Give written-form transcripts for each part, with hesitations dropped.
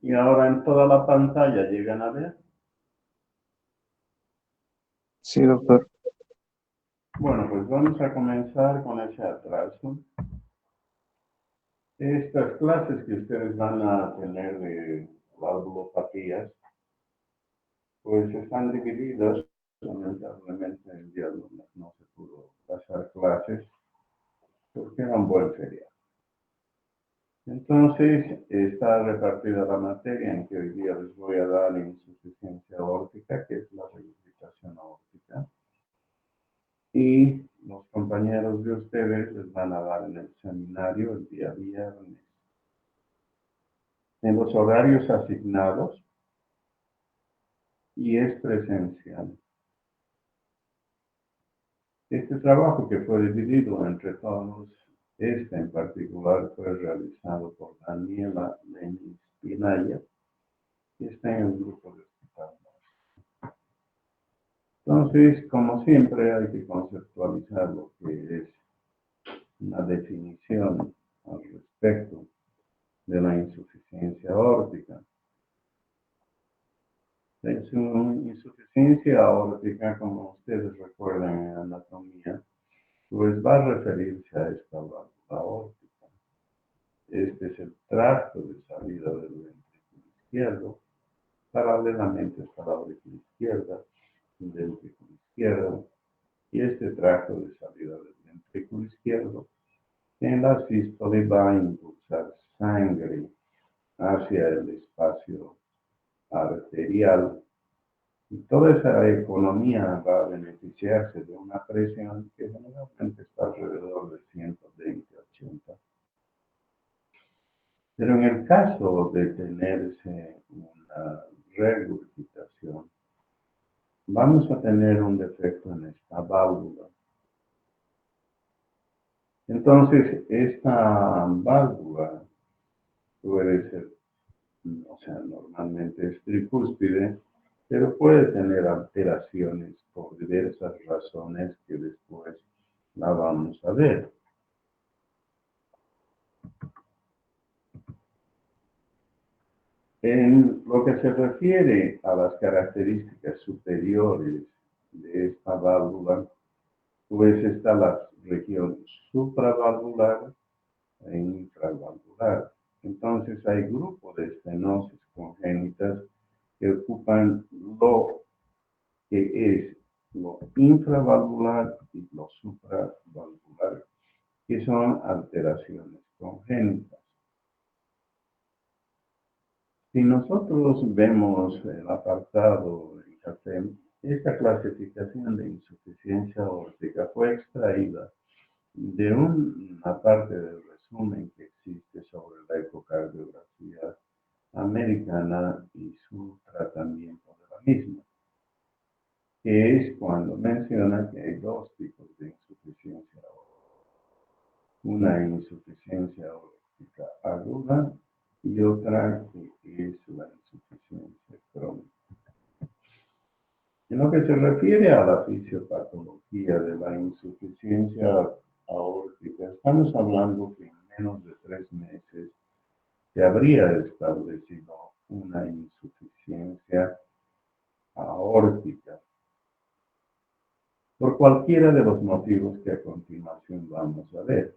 Y ahora en toda la pantalla llegan a ver. Sí, doctor. Bueno, pues vamos a comenzar con ese atraso. Estas clases que ustedes van a tener de valvulopatías, pues están divididas. Lamentablemente el día lunes no se pudo pasar clases porque era un buen feriado. Entonces, está repartida la materia en que hoy día les voy a dar insuficiencia aórtica, que es la regurgitación aórtica. Y los compañeros de ustedes les van a dar en el seminario el día viernes. En los horarios asignados y es presencial. Este trabajo que fue dividido entre todos, este en particular fue realizado por Daniela Lenis Pinaya, que está en el grupo de hospital. Entonces, como siempre, hay que conceptualizar lo que es una definición al respecto de la insuficiencia aórtica. En su insuficiencia aórtica, como ustedes recuerdan en anatomía, pues va a referirse a esta válvula aórtica. Este es el tracto de salida del ventrículo izquierdo. Paralelamente está la aurícula izquierda, el ventrículo izquierdo, y este tracto de salida del ventrículo izquierdo en la sístole va a impulsar sangre hacia el espacio arterial y toda esa economía va a beneficiarse de una presión que generalmente está alrededor de 120-80. Pero en el caso de tenerse una regurgitación, vamos a tener un defecto en esta válvula. Entonces, esta válvula puede ser, o sea, normalmente es tricúspide, pero puede tener alteraciones por diversas razones que después la vamos a ver. En lo que se refiere a las características superiores de esta válvula, pues está la región supravalvular e infravalvular. Entonces hay grupos de estenosis congénitas que ocupan lo que es lo infravalvular y lo supravalvular, que son alteraciones congénitas. Si nosotros vemos el apartado en café, esta clasificación de insuficiencia aórtica fue extraída de una parte del resumen que existe sobre la ecocardiografía americana y su tratamiento de la misma, que es cuando menciona que hay dos tipos de insuficiencia aórtica. Una insuficiencia aórtica aguda y otra que es la insuficiencia crónica. En lo que se refiere a la fisiopatología de la insuficiencia aórtica, estamos hablando que en menos de 3 meses se habría establecido una insuficiencia aórtica por cualquiera de los motivos que a continuación vamos a ver.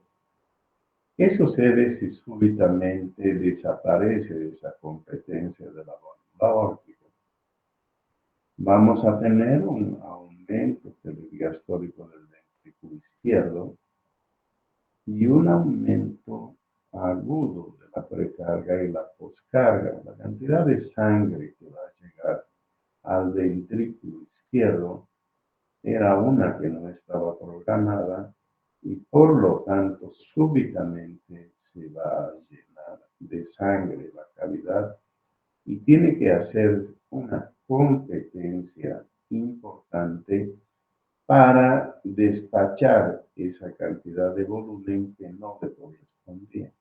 ¿Qué sucede si súbitamente desaparece esa competencia de la válvula aórtica? Vamos a tener un aumento telediastólico del ventrículo izquierdo y un aumento agudo de la precarga y la poscarga. La cantidad de sangre que va a llegar al ventrículo izquierdo era una que no estaba programada y por lo tanto súbitamente se va a llenar de sangre la cavidad y tiene que hacer una competencia importante para despachar esa cantidad de volumen que no le correspondía.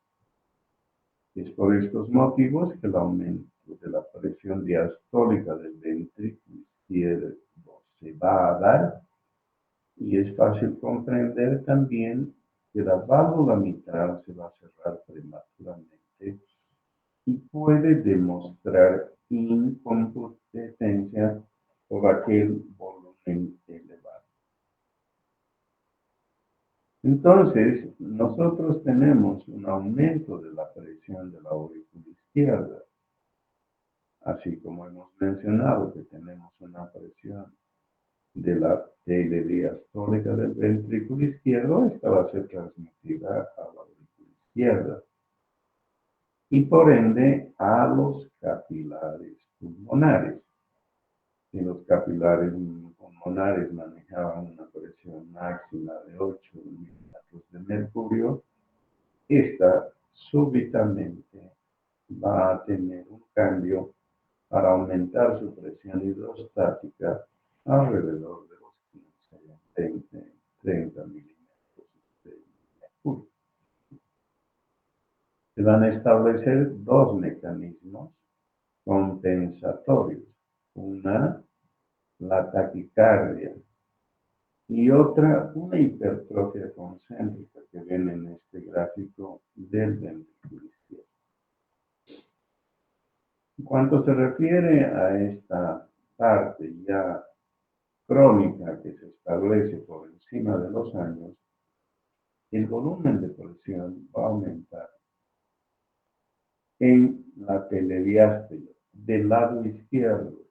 Es por estos motivos que el aumento de la presión diastólica del ventrículo izquierdo se va a dar y es fácil comprender también que la válvula mitral se va a cerrar prematuramente y puede demostrar incompetencia por aquel volumen elevado. Entonces, nosotros tenemos un aumento de la presión de la aurícula izquierda, así como hemos mencionado que tenemos una presión de la telediastólica del ventrículo izquierdo, esta va a ser transmitida a la aurícula izquierda y por ende a los capilares pulmonares. Si los capilares pulmonares manejaban una presión máxima de 8 milímetros de mercurio, esta súbitamente va a tener un cambio para aumentar su presión hidrostática alrededor de los 15, 20, 30 milímetros de mercurio. Se van a establecer dos mecanismos compensatorios. Una, la taquicardia, y otra, una hipertrofia concéntrica que ven en este gráfico del ventrículo izquierdo. En cuanto se refiere a esta parte ya crónica que se establece por encima de los años, el volumen de presión va a aumentar en la telediástole del lado izquierdo,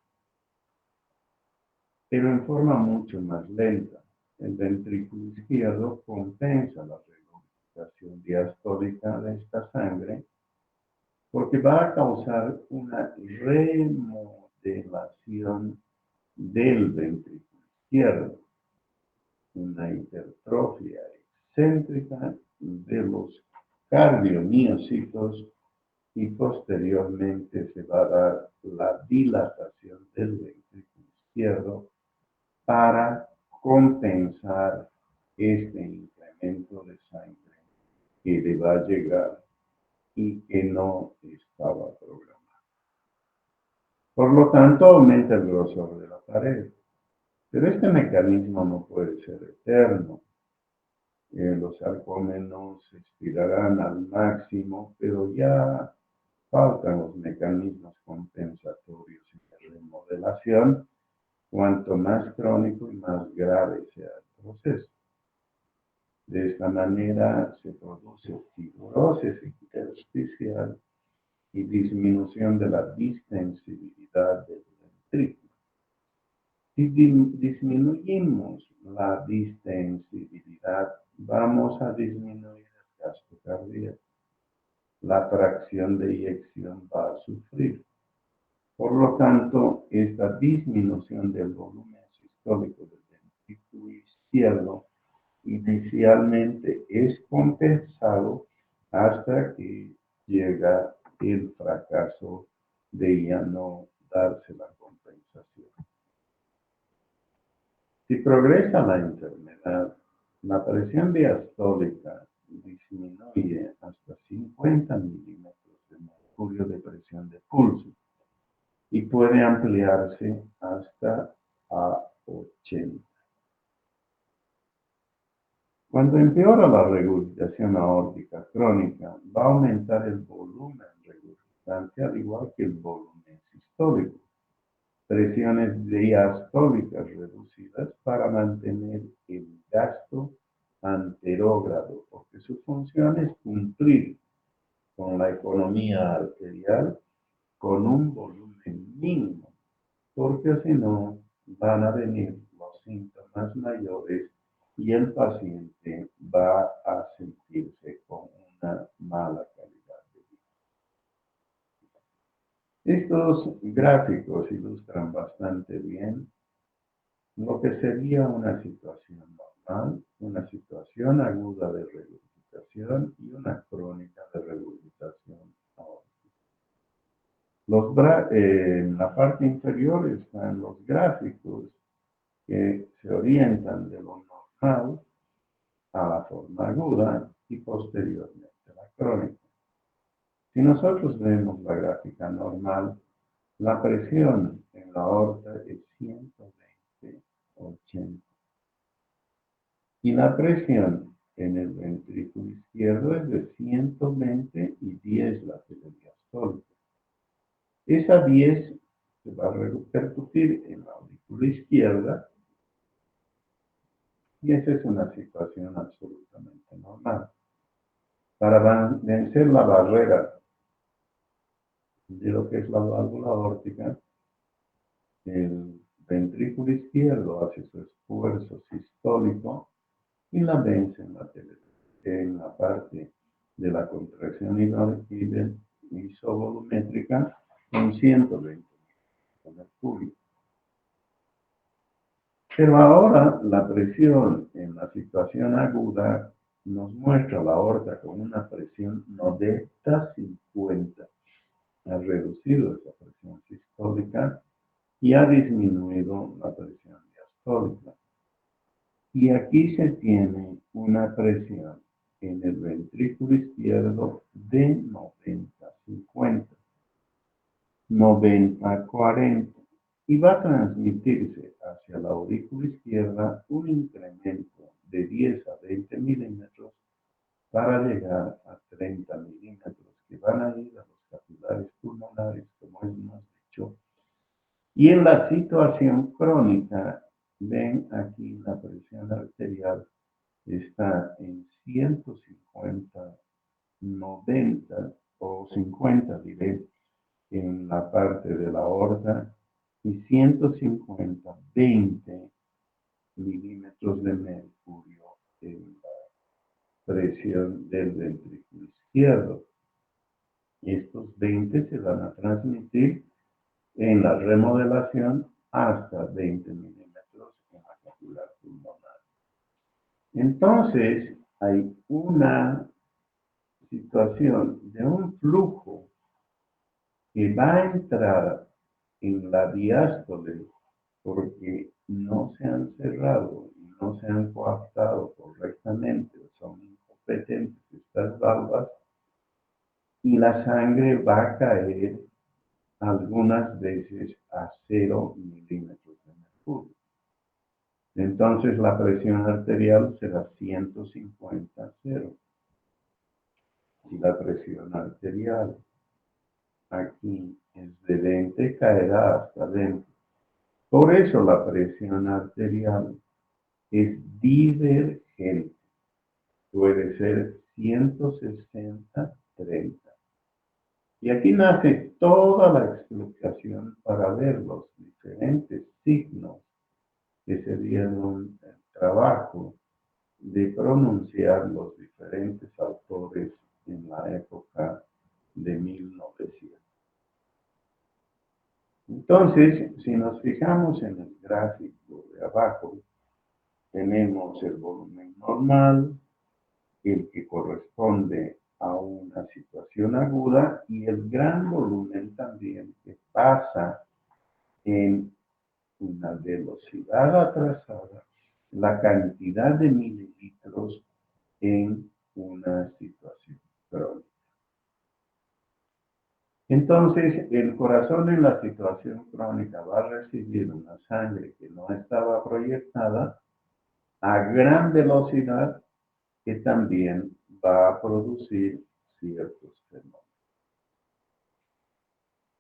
pero en forma mucho más lenta. El ventrículo izquierdo compensa la regurgitación diastólica de esta sangre porque va a causar una remodelación del ventrículo izquierdo, una hipertrofia excéntrica de los cardiomiocitos y posteriormente se va a dar la dilatación del ventrículo izquierdo para compensar este incremento de sangre que le va a llegar y que no estaba programado. Por lo tanto, aumenta el grosor de la pared. Pero este mecanismo no puede ser eterno. Los sarcómenos se estirarán al máximo, pero ya faltan los mecanismos compensatorios y de remodelación, cuanto más crónico y más grave sea el proceso. De esta manera se produce fibrosis intersticial y disminución de la distensibilidad del ventrículo. Si disminuimos la distensibilidad, vamos a disminuir el gasto cardíaco. La fracción de eyección va a sufrir. Por lo tanto, esta disminución del volumen sistólico del ventrículo izquierdo inicialmente es compensado hasta que llega el fracaso de ya no darse la compensación. Si progresa la enfermedad, la presión diastólica disminuye hasta 50 milímetros de mercurio de presión de pulso y puede ampliarse hasta a 80. Cuando empeora la regurgitación aórtica crónica, va a aumentar el volumen regurgitante al igual que el volumen sistólico. Presiones diastólicas reducidas para mantener el gasto anterógrado, porque su función es cumplir con la economía arterial con un volumen mínimo, porque si no van a venir los síntomas mayores y el paciente va a sentirse con una mala calidad de vida. Estos gráficos ilustran bastante bien lo que sería una situación normal, una situación aguda de regurgitación y una crónica de regurgitación aórtica. En la parte inferior están los gráficos que se orientan de lo normal a la forma aguda y posteriormente a la crónica. Si nosotros vemos la gráfica normal, la presión en la aorta es 120/80 y la presión en el ventrículo izquierdo es de 120 y 10 la telediastólica. Esa 10 se va a repercutir en la aurícula izquierda y esa es una situación absolutamente normal. Para vencer la barrera de lo que es la válvula aórtica, el ventrículo izquierdo hace su esfuerzo sistólico y la vence en la parte de la contracción isovolumétrica con 120 de mercurio. Pero ahora la presión en la situación aguda nos muestra la aorta con una presión modesta 50. Ha reducido esa presión sistólica y ha disminuido la presión diastólica. Y aquí se tiene una presión en el ventrículo izquierdo de 90-50, 90-40, y va a transmitirse hacia la aurícula izquierda un incremento de 10 a 20 milímetros para llegar a 30 milímetros que van a ir a los capilares pulmonares, como hemos dicho. Y en la situación crónica, ven aquí la presión arterial está en 150, 90 o 50, diré, en la parte de la aorta y 150, 20 milímetros de mercurio en la presión del ventrículo izquierdo. Estos 20 se van a transmitir en la remodelación hasta 20 milímetros en la capilar pulmonar. Entonces, hay una situación de un flujo que va a entrar en la diástole porque no se han cerrado y no se han coaptado correctamente, son incompetentes estas valvas, y la sangre va a caer algunas veces a 0 milímetros de mercurio. Entonces la presión arterial será 150-0. Si la presión arterial aquí es de 20, caerá hasta 20. Por eso la presión arterial es divergente. Puede ser 160-30. Y aquí nace toda la explicación para ver los diferentes signos que se dieron el trabajo de pronunciar los diferentes autores en la época de 1900. Entonces, si nos fijamos en el gráfico de abajo, tenemos el volumen normal, el que corresponde a una situación aguda y el gran volumen también que pasa en una velocidad atrasada, la cantidad de mililitros en una situación crónica. Entonces, el corazón en la situación crónica va a recibir una sangre que no estaba proyectada a gran velocidad que también va a producir ciertos fenómenos.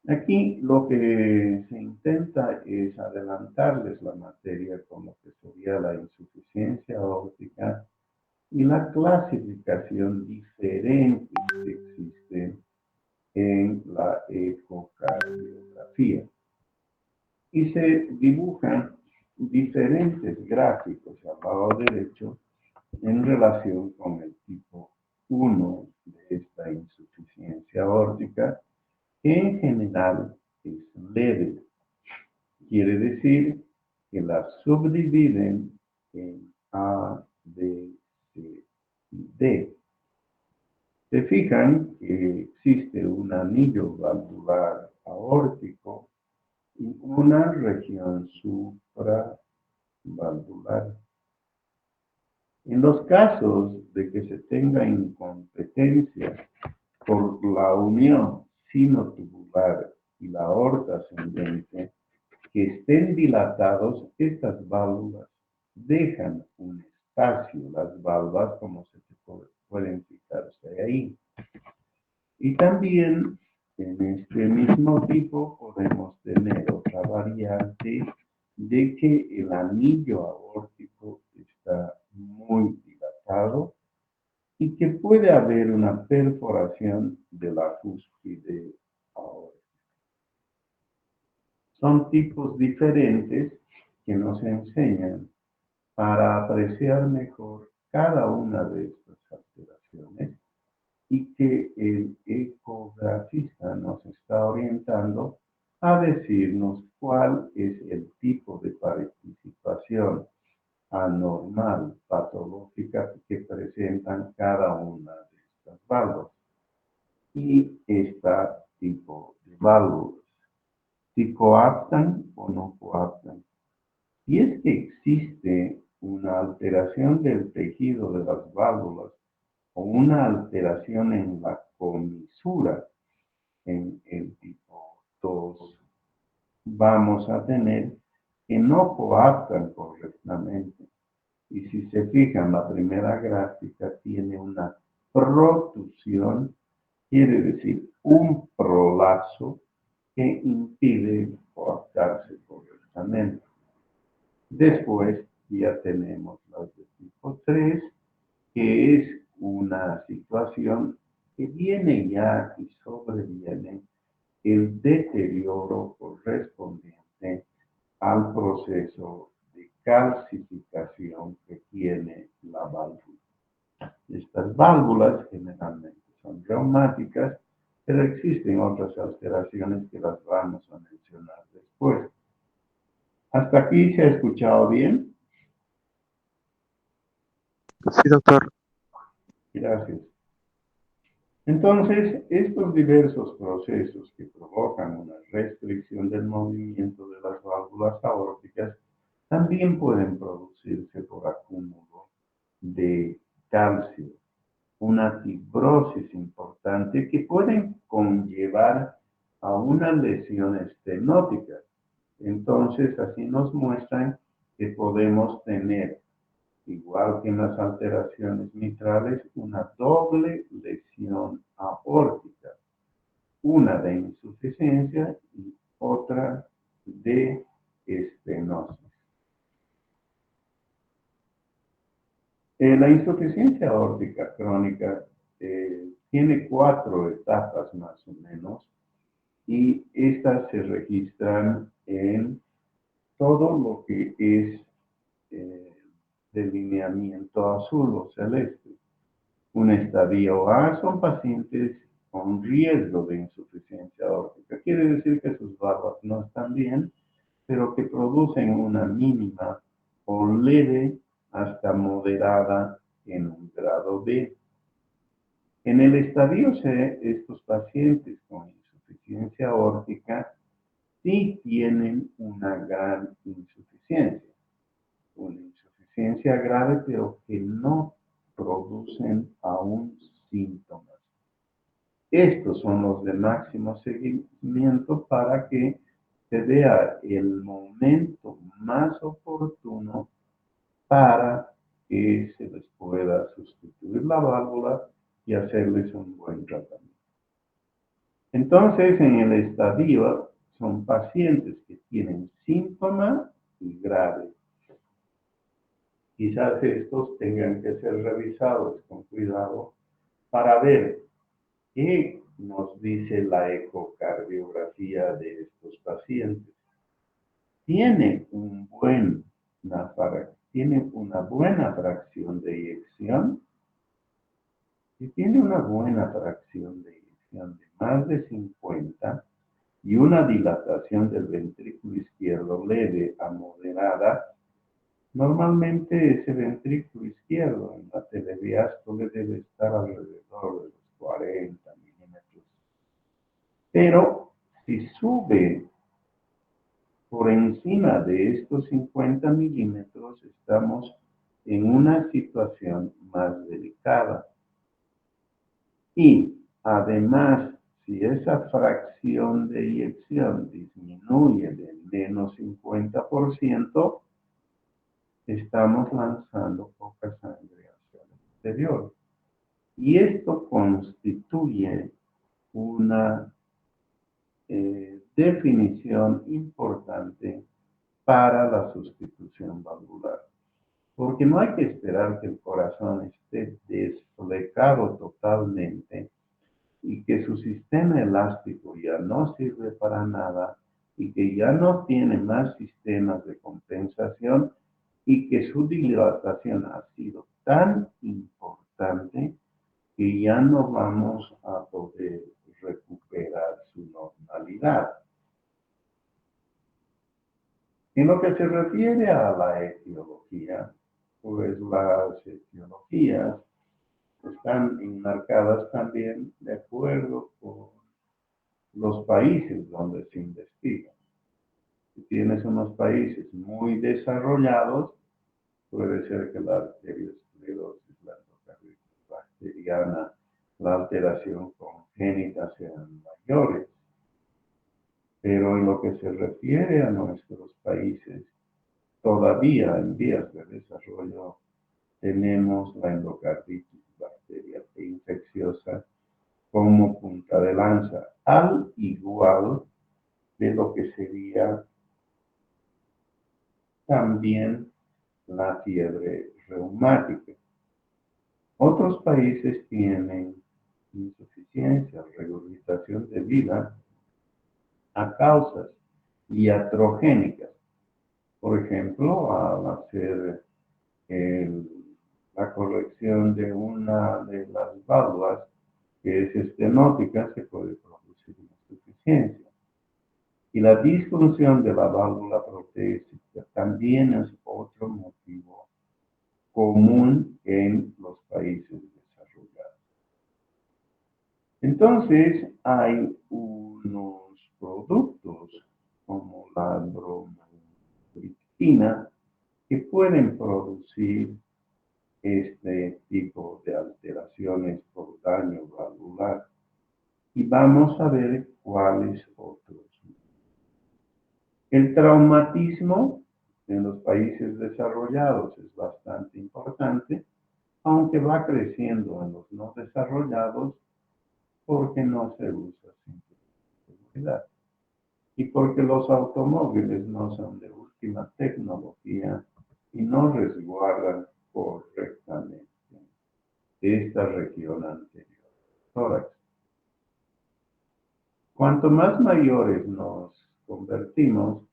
Aquí lo que se intenta es adelantarles la materia con lo que sería la insuficiencia aórtica y la clasificación diferente que existe en la ecocardiografía. Y se dibujan diferentes gráficos al lado derecho en relación con el tipo 1 de esta insuficiencia aórtica, que en general es leve. Quiere decir que la subdividen en A, B, C y D. Se fijan que existe un anillo valvular aórtico y una región supravalvular. En los casos de que se tenga incompetencia por la unión sinotubular y la aorta ascendente, que estén dilatados, estas válvulas dejan un espacio, las valvas como se pueden fijarse ahí. Y también En este mismo tipo podemos tener otra variante de que el anillo aórtico está muy dilatado y que puede haber una perforación de la cúspide aórtica. Son tipos diferentes que nos enseñan para apreciar mejor cada una de estas alteraciones y que el ecografista nos está orientando a decirnos cuál es el tipo de participación anormal, patológica que presentan cada una de estas válvulas. Y este tipo de válvulas, si coaptan o no coaptan. Si es que existe una alteración del tejido de las válvulas o una alteración en la comisura en el tipo 2, vamos a tener que no coaptan correctamente. Y si se fijan, la primera gráfica tiene una protusión, quiere decir un prolapso que impide coaptarse correctamente. Después ya tenemos las de tipo 3, que es una situación que viene ya y sobreviene el deterioro correspondiente al proceso de calcificación que tiene la válvula. Estas válvulas generalmente son reumáticas, pero existen otras alteraciones que las vamos a mencionar después. ¿Hasta aquí se ha escuchado bien? Sí, doctor. Gracias. Entonces, estos diversos procesos que provocan una restricción del movimiento de las válvulas aórticas también pueden producirse por acúmulo de calcio, una fibrosis importante que pueden conllevar a una lesión estenótica. Entonces, así nos muestran que podemos tener, igual que en las alteraciones mitrales, una doble lesión aórtica, una de insuficiencia y otra de estenosis. La insuficiencia aórtica crónica tiene 4 etapas más o menos y estas se registran en todo lo que es delineamiento azul o celeste. Un estadio A son pacientes con riesgo de insuficiencia aórtica. Quiere decir que sus válvulas no están bien, pero que producen una mínima o leve hasta moderada en un grado B. En el estadio C, estos pacientes con insuficiencia aórtica sí tienen una gran insuficiencia, una insuficiencia grave, pero que no producen aún síntomas. Estos son los de máximo seguimiento para que se vea el momento más oportuno para que se les pueda sustituir la válvula y hacerles un buen tratamiento. Entonces, en el estadio son pacientes que tienen síntomas y graves. Quizás estos tengan que ser revisados con cuidado para ver qué nos dice la ecocardiografía de estos pacientes. Tiene una buena fracción de eyección. Si tiene una buena fracción de eyección de más de 50 y una dilatación del ventrículo izquierdo leve a moderada, normalmente ese ventrículo izquierdo en la telediástole debe estar alrededor de los 40 milímetros. Pero si sube por encima de estos 50 milímetros, estamos en una situación más delicada. Y además, si esa fracción de eyección disminuye del menos 50%, estamos lanzando poca sangre hacia el exterior. Y esto constituye una definición importante para la sustitución valvular. Porque no hay que esperar que el corazón esté desflecado totalmente y que su sistema elástico ya no sirve para nada y que ya no tiene más sistemas de compensación y que su dilatación ha sido tan importante que ya no vamos a poder recuperar su normalidad. En lo que se refiere a la etiología, pues las etiologías están enmarcadas también de acuerdo con los países donde se investiga. Si tienes unos países muy desarrollados, puede ser que la arteriosclerosis, la endocarditis bacteriana, la alteración congénita sean mayores. Pero en lo que se refiere a nuestros países, todavía en vías de desarrollo, tenemos la endocarditis bacteriana infecciosa como punta de lanza, al igual de lo que sería también la fiebre reumática. Otros países tienen insuficiencia o regurgitación debida a causas iatrogénicas. Por ejemplo, al hacer la corrección de una de las válvulas que es estenótica, se puede producir insuficiencia. Y la disfunción de la válvula protésica también es otro motivo común en los países desarrollados. Entonces, hay unos productos como la bromocriptina que pueden producir este tipo de alteraciones por daño valvular. Y vamos a ver cuáles otros. El traumatismo en los países desarrollados es bastante importante, aunque va creciendo en los no desarrollados porque no se usa sin seguridad y porque los automóviles no son de última tecnología y no resguardan correctamente esta región anterior, tórax. Cuanto más mayores nos convertimos,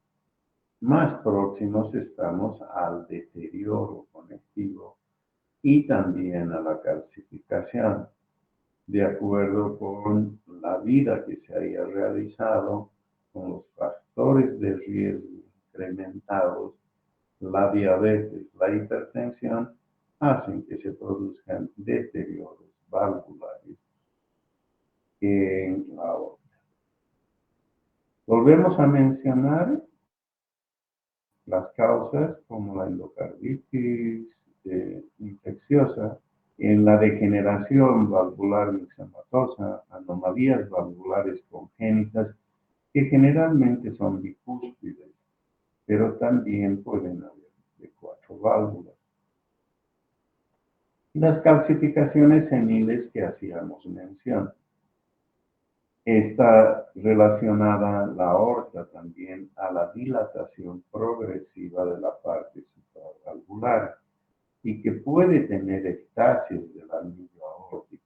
más próximos estamos al deterioro conectivo y también a la calcificación, de acuerdo con la vida que se haya realizado, con los factores de riesgo incrementados, la diabetes, la hipertensión, hacen que se produzcan deterioros valvulares en la aorta. Volvemos a mencionar las causas como la endocarditis infecciosa, en la degeneración valvular mixomatosa, anomalías valvulares congénitas que generalmente son bicúspides, pero también pueden haber de 4 válvulas. Las calcificaciones seniles que hacíamos mención. Está relacionada la aorta también a la dilatación progresiva de la parte supravalvular y que puede tener ectasias del anillo aórtico.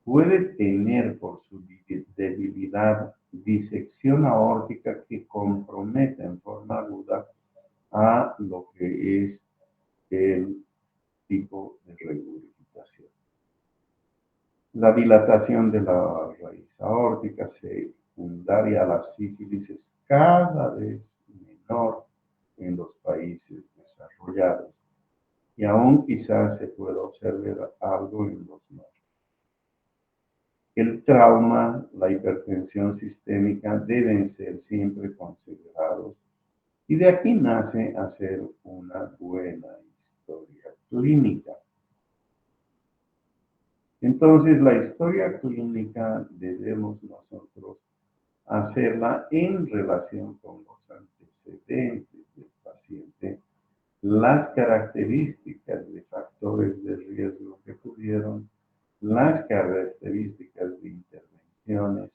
Puede tener por su debilidad disección aórtica que compromete en forma aguda a lo que es el tipo de regurgitación. La dilatación de la raíz aórtica secundaria a la sífilis es cada vez menor en los países desarrollados y aún quizás se pueda observar algo en los no. El trauma, la hipertensión sistémica deben ser siempre considerados y de aquí nace hacer una buena historia clínica. Entonces, la historia clínica debemos nosotros hacerla en relación con los antecedentes del paciente, las características de factores de riesgo que tuvieron, las características de intervenciones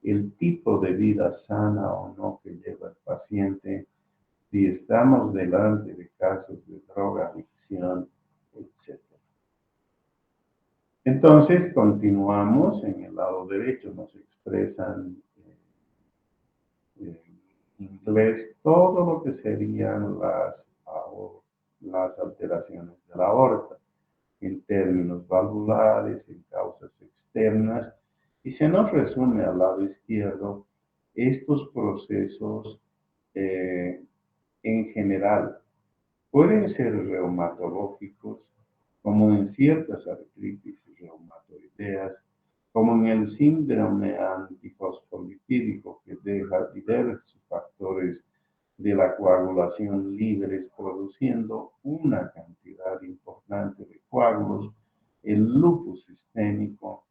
el tipo de vida sana o no que lleva el paciente, si estamos delante de casos de drogadicción, etc. Entonces, continuamos en el lado derecho, nos expresan en inglés todo lo que serían las alteraciones de la aorta, en términos valvulares, en causas externas, y se nos resume al lado izquierdo estos procesos en general. Pueden ser reumatológicos, como en ciertas artritis reumatoideas, como en el síndrome antifosfolipídico, que deja diversos factores de la coagulación libres, produciendo una cantidad importante de coágulos, el lupus sistémico,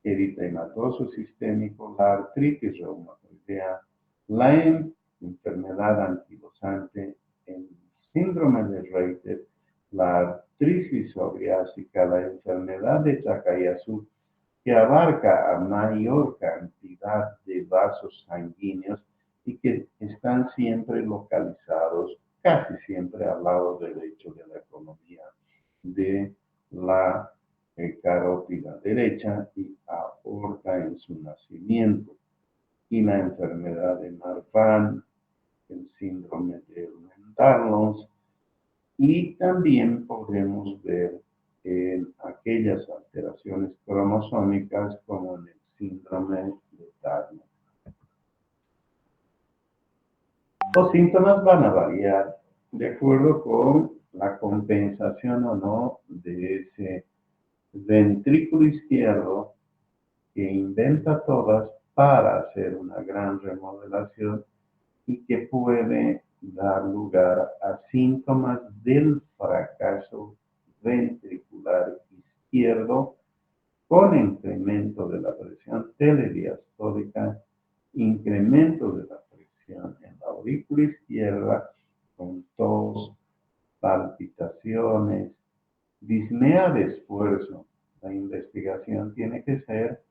eritematoso sistémico, la artritis reumatoidea, la enfermedad anquilosante, el síndrome de Reiter, la artritis psoriásica, la enfermedad de Takayasu, que abarca a mayor cantidad de vasos sanguíneos y que están siempre localizados, casi siempre al lado derecho de la economía de la carótida derecha y aorta en su nacimiento. Y la enfermedad de Marfan, el síndrome de Ehlers-Danlos, y también podemos ver aquellas alteraciones cromosómicas como en el síndrome de Turner. Los síntomas van a variar de acuerdo con la compensación o no de ese ventrículo izquierdo que inventa todas para hacer una gran remodelación y que puede dar lugar a síntomas del fracaso ventricular izquierdo con incremento de la presión telediastólica, incremento de la presión en la aurícula izquierda, con tos, palpitaciones, disnea de esfuerzo. La investigación tiene que ser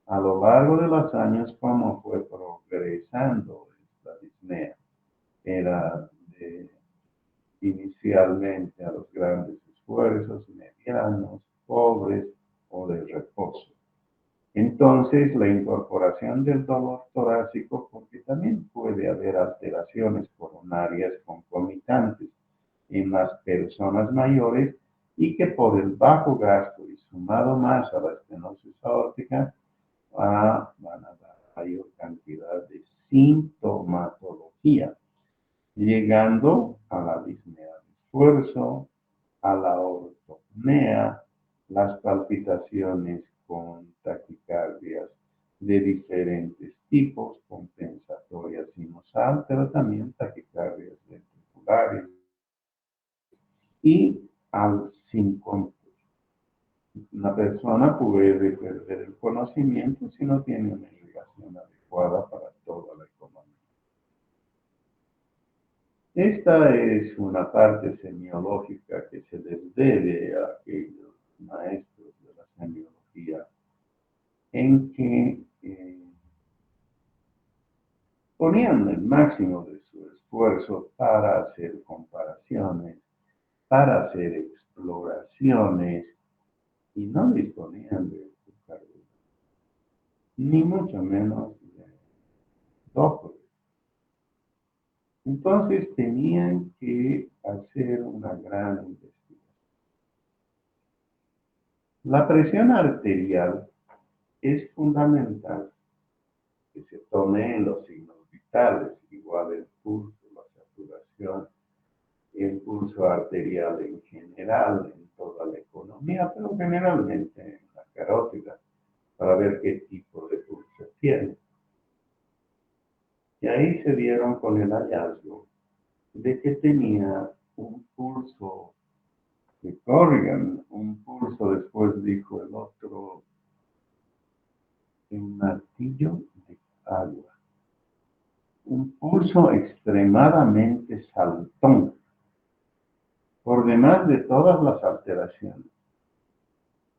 a lo largo de los años cómo fue progresando esta disnea. Era inicialmente a los grandes esfuerzos, medianos, pobres o de reposo. Entonces, la incorporación del dolor torácico, porque también puede haber alteraciones coronarias concomitantes en las personas mayores y que por el bajo gasto y sumado más a la estenosis aórtica, van a dar mayor cantidad de sintomatología, llegando a la disnea de esfuerzo, a la ortopnea, las palpitaciones con taquicardias de diferentes tipos, compensatorias sinusal, pero también taquicardias ventriculares y al síncopio. Una persona puede perder el conocimiento si no tiene una irrigación adecuada para toda la economía. Esta es una parte semiológica que se les debe a aquellos maestros de la semiología en que ponían el máximo de su esfuerzo para hacer comparaciones, para hacer exploraciones, y no disponían de cargo, ni mucho menos de doctores. Entonces tenían que hacer una gran investigación. La presión arterial es fundamental que se tome en los signos vitales, igual el pulso, la saturación, el pulso arterial en general, en toda la economía, pero generalmente en la carótida, para ver qué tipo de pulso tiene. Y ahí se dieron con el hallazgo de que tenía un pulso de Corrigan, un pulso, después dijo el otro, un martillo de agua. Un pulso extremadamente saltón, por demás de todas las alteraciones.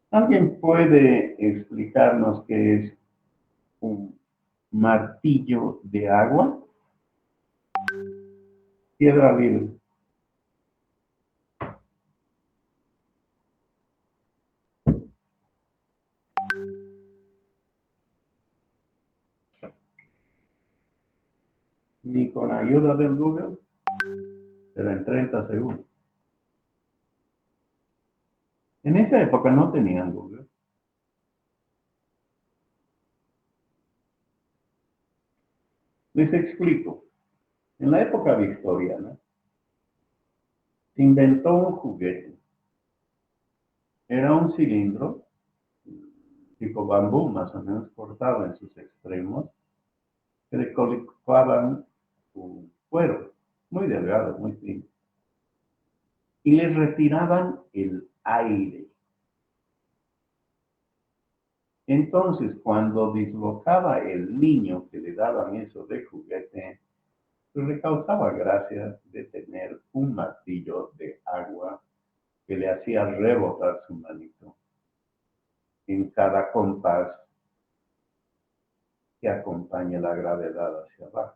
¿Alguien puede explicarnos qué es un martillo de agua, piedra libre. Ni con ayuda del Google, pero en 30 segundos. En esa época no tenían Google. Les explico. En la época victoriana, se inventó un juguete. Era un cilindro, tipo bambú, más o menos cortado en sus extremos, que le colocaban un cuero, muy delgado, muy fino, y les retiraban el aire. Entonces, cuando dislocaba el niño que le daban eso de juguete, pues le causaba gracia de tener un martillo de agua que le hacía rebotar su manito en cada compás que acompaña la gravedad hacia abajo.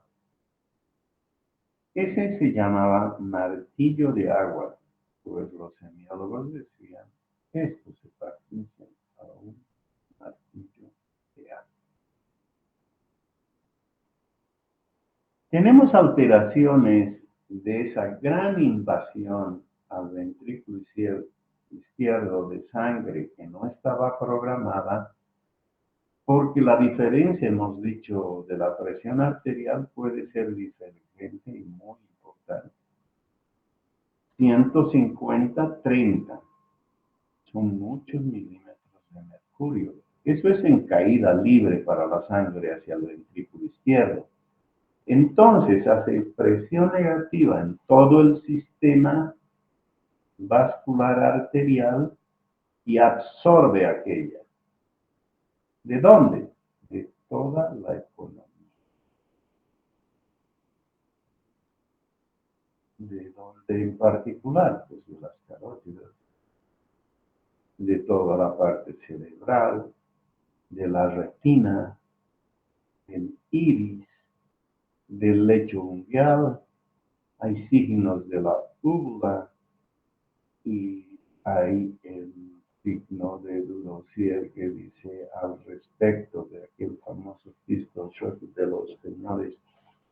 Ese se llamaba martillo de agua, pues los semiólogos decían, esto se parece a un martillo de agua. Tenemos alteraciones de esa gran invasión al ventrículo izquierdo de sangre que no estaba programada, porque la diferencia, hemos dicho, de la presión arterial puede ser diferente y muy importante. 150-30 son muchos milímetros de mercurio. Eso es en caída libre para la sangre hacia el ventrículo izquierdo. Entonces hace presión negativa en todo el sistema vascular arterial y absorbe aquella. ¿De dónde? De toda la economía. ¿De dónde en particular? Pues de las carótidas, de toda la parte cerebral, de la retina, del iris, del lecho unguial, hay signos de la úvula y hay el signo de Dudosier que dice al respecto de aquel famoso pistol shot de los señores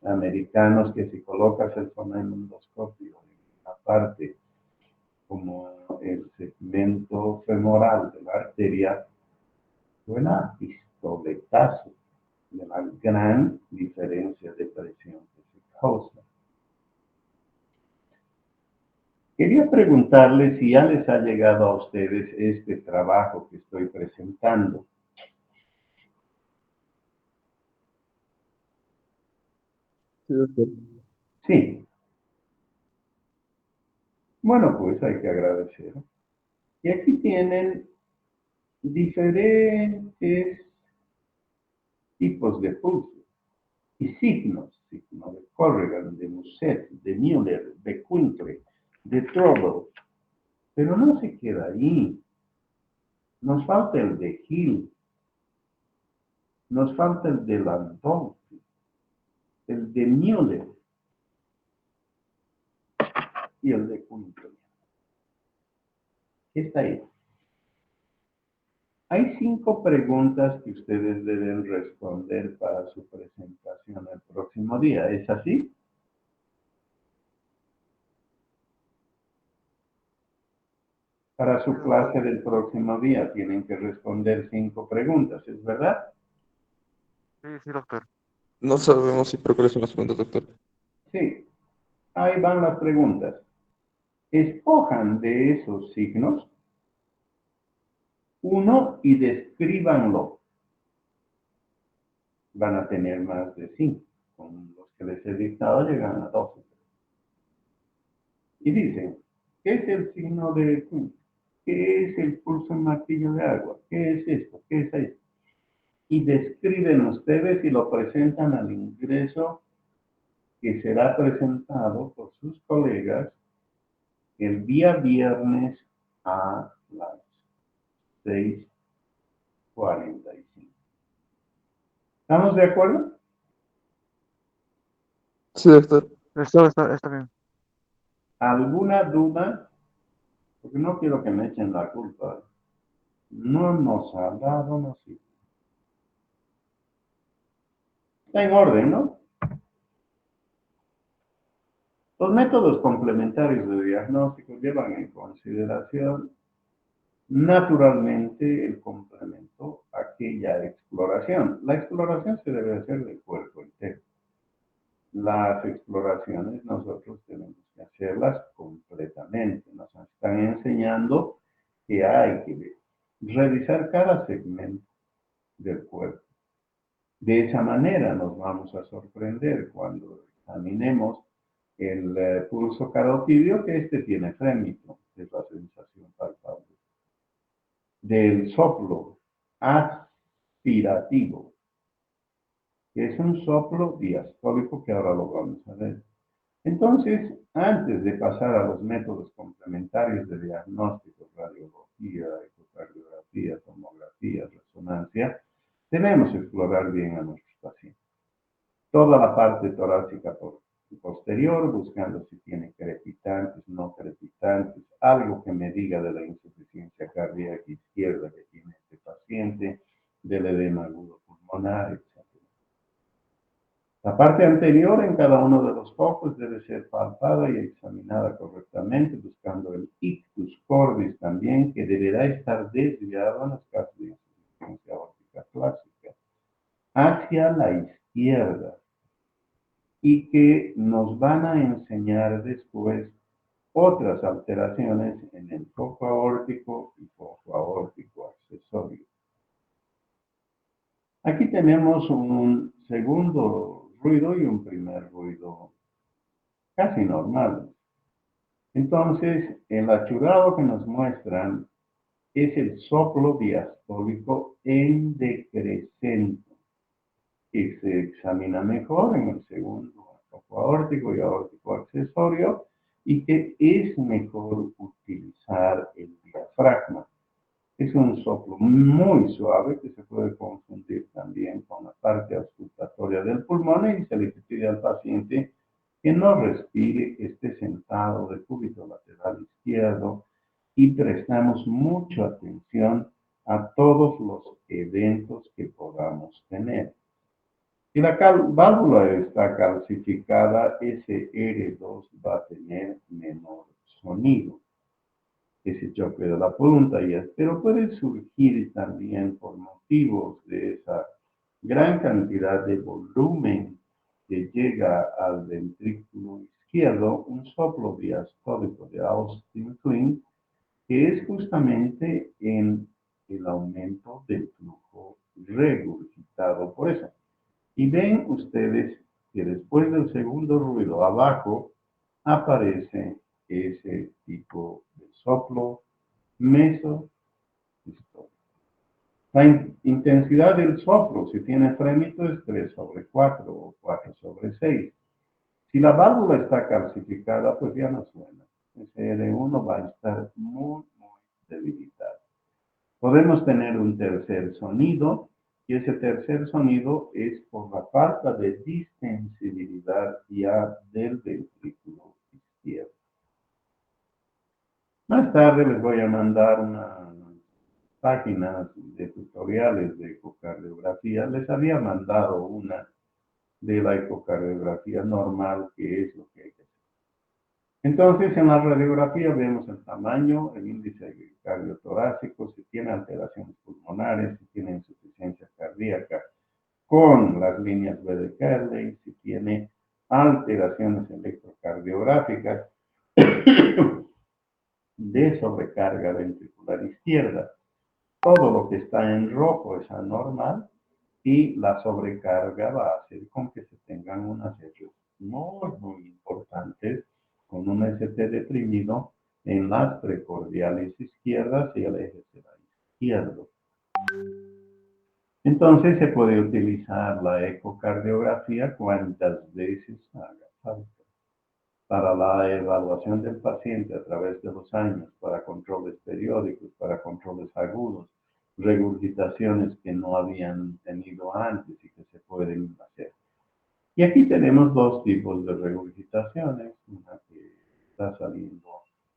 americanos que si colocas el fonoendoscopio en la parte como el segmento femoral de la arteria, suena pistoletazo de la gran diferencia de presión que se causa. Quería preguntarles si ya les ha llegado a ustedes este trabajo que estoy presentando. Sí, doctor. Sí. Bueno, pues hay que agradecer. Y aquí tienen diferentes tipos de pulsos y signos. Signo de Corrigan, de Muset, de Müller, de Quincke, de Trouble. Pero no se queda ahí. Nos falta el de Hill. Nos falta el de Landolfi, el de Müller y el de Quincke. ¿Qué está ahí? Hay 5 preguntas que ustedes deben responder para su presentación el próximo día. ¿Es así? Para su clase del próximo día tienen que responder 5 preguntas, ¿es verdad? Sí, doctor. No sabemos si pero cuáles son las preguntas, doctor. Sí. Ahí van las preguntas. Escojan de esos signos uno y descríbanlo. Van a tener más de 5. Con los que les he dictado llegan a 12. Y dicen, ¿qué es el signo de Quincke? ¿Qué es el pulso en martillo de agua? ¿Qué es esto? ¿Qué es esto? Y describen ustedes y lo presentan al ingreso que será presentado por sus colegas el día viernes a las 6:45. ¿Estamos de acuerdo? Sí, doctor. Está bien. ¿Alguna duda? Porque no quiero que me echen la culpa. No nos ha dado, no sé. Está en orden, ¿no? Los métodos complementarios de diagnóstico llevan en consideración naturalmente el complemento a aquella exploración. La exploración se debe hacer del cuerpo entero. Las exploraciones nosotros tenemos que hacerlas completamente. Nos están enseñando que hay que revisar cada segmento del cuerpo. De esa manera nos vamos a sorprender cuando examinemos el pulso carotidio, que este tiene frémito, es la sensación palpable. Del soplo aspirativo, que es un soplo diastólico que ahora lo vamos a ver. Entonces, antes de pasar a los métodos complementarios de diagnóstico, radiología, ecocardiografía, tomografía, resonancia, debemos explorar bien a nuestros pacientes. Toda la parte torácica posterior, buscando si tiene crepitantes, no crepitantes, algo que me diga de la insuficiencia cardíaca izquierda que tiene este paciente, del edema agudo pulmonar, etc. La parte anterior en cada uno de los focos debe ser palpada y examinada correctamente, buscando el ictus cordis también, que deberá estar desviado en los casos de insuficiencia aórtica clásica, hacia la izquierda, y que nos van a enseñar después otras alteraciones en el foco aórtico y foco aórtico accesorio. Aquí tenemos un segundo ruido y un primer ruido casi normal. Entonces, el achurado que nos muestran es el soplo diastólico en decrescente, que se examina mejor en el segundo foco aórtico y aórtico accesorio, y que es mejor utilizar el diafragma. Es un soplo muy suave que se puede confundir también con la parte auscultatoria del pulmón, y se le pide al paciente que no respire, esté sentado de cúbito lateral izquierdo, y prestamos mucha atención a todos los eventos que podamos tener. Si la válvula está calcificada, ese R2 va a tener menor sonido, ese choque de la punta, pero puede surgir también por motivos de esa gran cantidad de volumen que llega al ventrículo izquierdo, un soplo diastólico de Austin-Klein, que es justamente en el aumento del flujo regurgitado por eso. Y ven ustedes que después del segundo ruido abajo aparece ese tipo de soplo mesostólico. La intensidad del soplo, si tiene frémito, es 3/4 o 4/6. Si la válvula está calcificada, pues ya no suena. Ese R1 va a estar muy, muy debilitado. Podemos tener un tercer sonido, y ese tercer sonido es por la falta de distensibilidad ya del ventrículo izquierdo. Más tarde les voy a mandar unas páginas de tutoriales de ecocardiografía. Les había mandado una de la ecocardiografía normal, que es lo que hay que hacer. Entonces, en la radiografía vemos el tamaño, el índice cardiotorácico, si tiene alteraciones pulmonares, si tiene insuficiencia cardíaca, con las líneas B de Kerley, si tiene alteraciones electrocardiográficas de sobrecarga ventricular izquierda. Todo lo que está en rojo es anormal, y la sobrecarga va a hacer con que se tengan unas hechos muy, muy importantes, con un ST deprimido en las precordiales izquierdas y el eje cerebral izquierdo. Entonces se puede utilizar la ecocardiografía cuantas veces haga falta para la evaluación del paciente a través de los años, para controles periódicos, para controles agudos, regurgitaciones que no habían tenido antes y que se pueden hacer. Y aquí tenemos dos tipos de regurgitaciones, una que está saliendo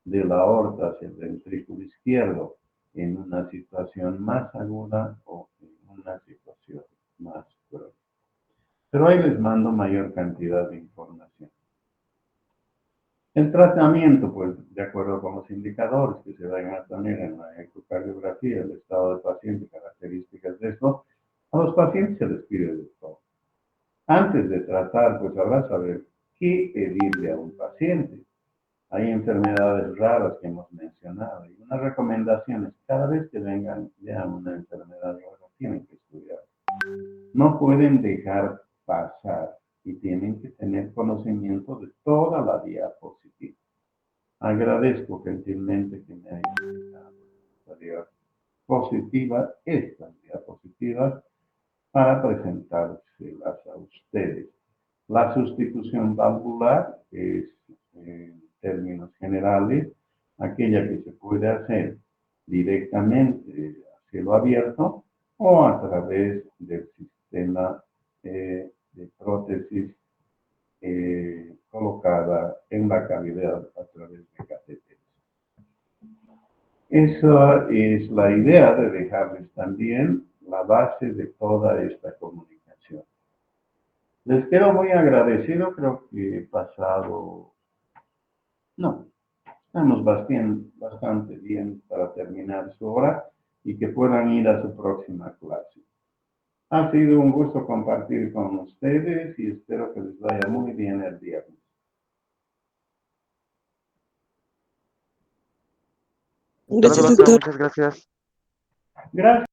de la aorta hacia el ventrículo izquierdo en una situación más aguda o en una situación más crónica. Pero ahí les mando mayor cantidad de información. El tratamiento, pues, de acuerdo con los indicadores que se van a tener en la ecocardiografía, el estado del paciente, características de esto, a los pacientes se les pide de todo. Antes de tratar, pues habrá saber qué pedirle a un paciente. Hay enfermedades raras que hemos mencionado y unas recomendaciones, cada vez que vean una enfermedad rara, tienen que estudiar. No pueden dejar pasar y tienen que tener conocimiento de toda la diapositiva. Agradezco gentilmente que me hayan dejado esta diapositiva, estas diapositivas, para presentárselas a ustedes. La sustitución valvular es, en términos generales, aquella que se puede hacer directamente a cielo abierto o a través del sistema de prótesis colocada en la cavidad a través de catéteres. Esa es la idea de dejarles también la base de toda esta comunicación. Les quedo muy agradecido, creo que he pasado, no, estamos bastante bien para terminar su hora y que puedan ir a su próxima clase. Ha sido un gusto compartir con ustedes y espero que les vaya muy bien el viernes. Hasta luego, Gracias, doctor. doctor. Muchas gracias. Gracias.